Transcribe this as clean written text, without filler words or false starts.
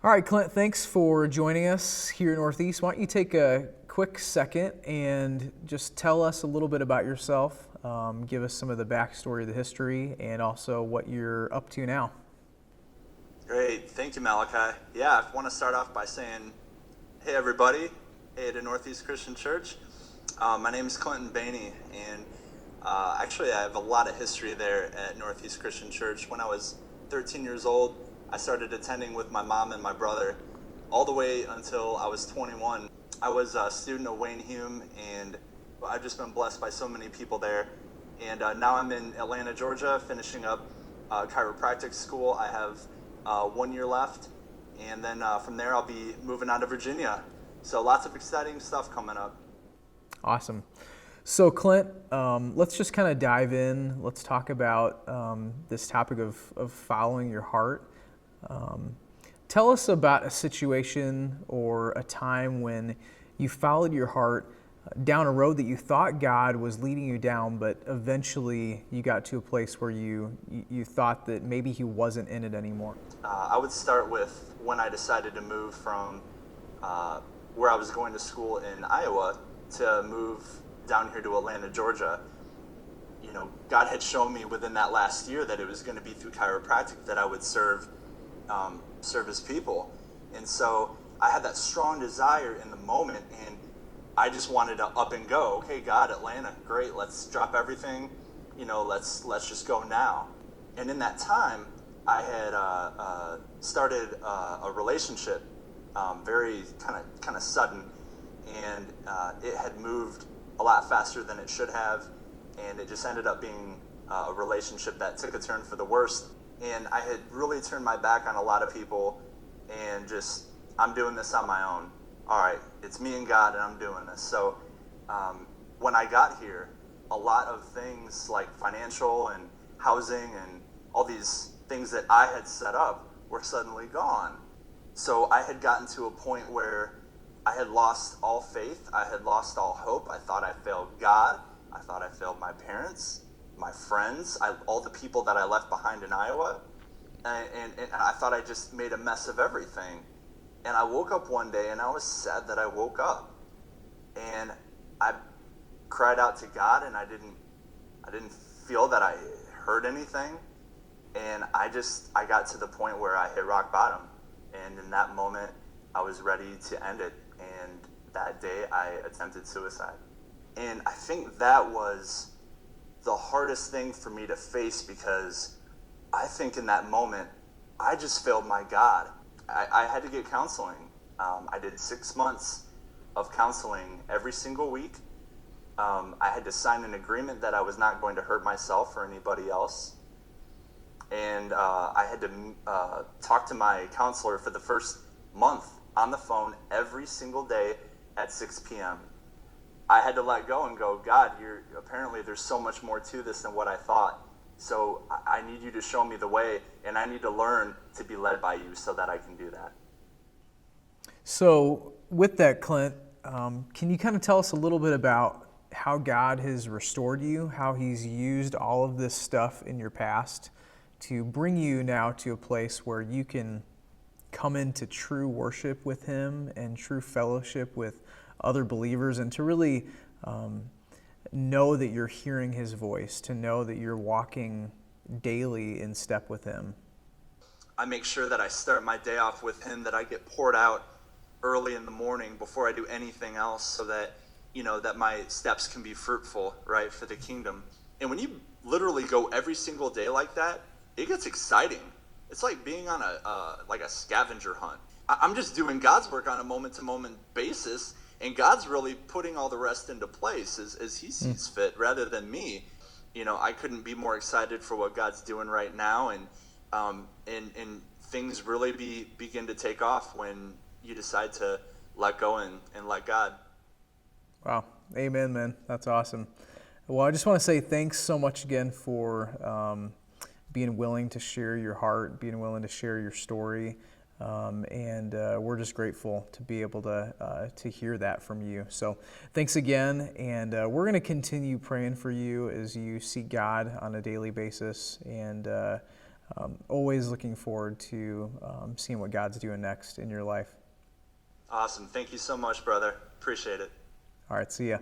All right, Clint, thanks for joining us here in Northeast. Why don't you take a quick second and just tell us a little bit about yourself, give us some of the backstory, the history, and also what you're up to now. Great. Thank you, Malachi. Yeah, I want to start off by saying, hey, everybody. Hey, to Northeast Christian Church. My name is Clint Bainey, and actually I have a lot of history there at Northeast Christian Church. When I was 13 years old, I started attending with my mom and my brother all the way until I was 21. I was a student of Wayne Hume, and I've just been blessed by so many people there. And now I'm in Atlanta, Georgia, finishing up chiropractic school. I have 1 year left, and then from there I'll be moving on to Virginia. So lots of exciting stuff coming up. Awesome. So Clint, let's just kind of dive in. Let's talk about this topic of following your heart. Tell us about a situation or a time when you followed your heart down a road that you thought God was leading you down, but eventually you got to a place where you thought that maybe He wasn't in it anymore. I would start with when I decided to move from where I was going to school in Iowa to move down here to Atlanta, Georgia. You know, God had shown me within that last year that it was going to be through chiropractic that I would serve His people. And so I had that strong desire in the moment, and I just wanted to up and go. Okay, God, Atlanta, great, let's drop everything, let's just go now. And in that time, I had started a relationship, very kind of sudden, and it had moved a lot faster than it should have, and it just ended up being a relationship that took a turn for the worst. And I had really turned my back on a lot of people, and just, I'm doing this on my own. All right, it's me and God, and I'm doing this. So when I got here, a lot of things like financial and housing and all these things that I had set up were suddenly gone. So I had gotten to a point where I had lost all faith. I had lost all hope. I thought I failed God. I thought I failed my parents, my friends, all the people that I left behind in Iowa. And I thought I just made a mess of everything. And I woke up one day, and I was sad that I woke up. And I cried out to God, and I didn't feel that I heard anything. And I got to the point where I hit rock bottom. And in that moment, I was ready to end it. And that day, I attempted suicide. And I think that was the hardest thing for me to face, because I think in that moment, I just failed my God. I had to get counseling. I did 6 months of counseling every single week. I had to sign an agreement that I was not going to hurt myself or anybody else. And I had to talk to my counselor for the first month on the phone every single day at 6 p.m. I had to let go and go, God, apparently there's so much more to this than what I thought. So I need you to show me the way, and I need to learn to be led by you so that I can do that. So with that, Clint, can you kind of tell us a little bit about how God has restored you, how He's used all of this stuff in your past to bring you now to a place where you can come into true worship with Him and true fellowship with other believers, and to really know that you're hearing His voice, to know that you're walking daily in step with Him? I make sure that I start my day off with Him, that I get poured out early in the morning before I do anything else, so that, that my steps can be fruitful, right, for the kingdom. And when you literally go every single day like that, it gets exciting. It's like being on a scavenger hunt. I'm just doing God's work on a moment-to-moment basis, and God's really putting all the rest into place as He sees fit, rather than me. I couldn't be more excited for what God's doing right now, and things really begin to take off when you decide to let go and let God. Wow. Amen, man. That's awesome. Well, I just want to say thanks so much again for being willing to share your heart, being willing to share your story. And we're just grateful to be able to hear that from you. So thanks again, and we're going to continue praying for you as you seek God on a daily basis, and Always looking forward to seeing what God's doing next in your life. Awesome. Thank you so much, brother. Appreciate it. All right, see ya.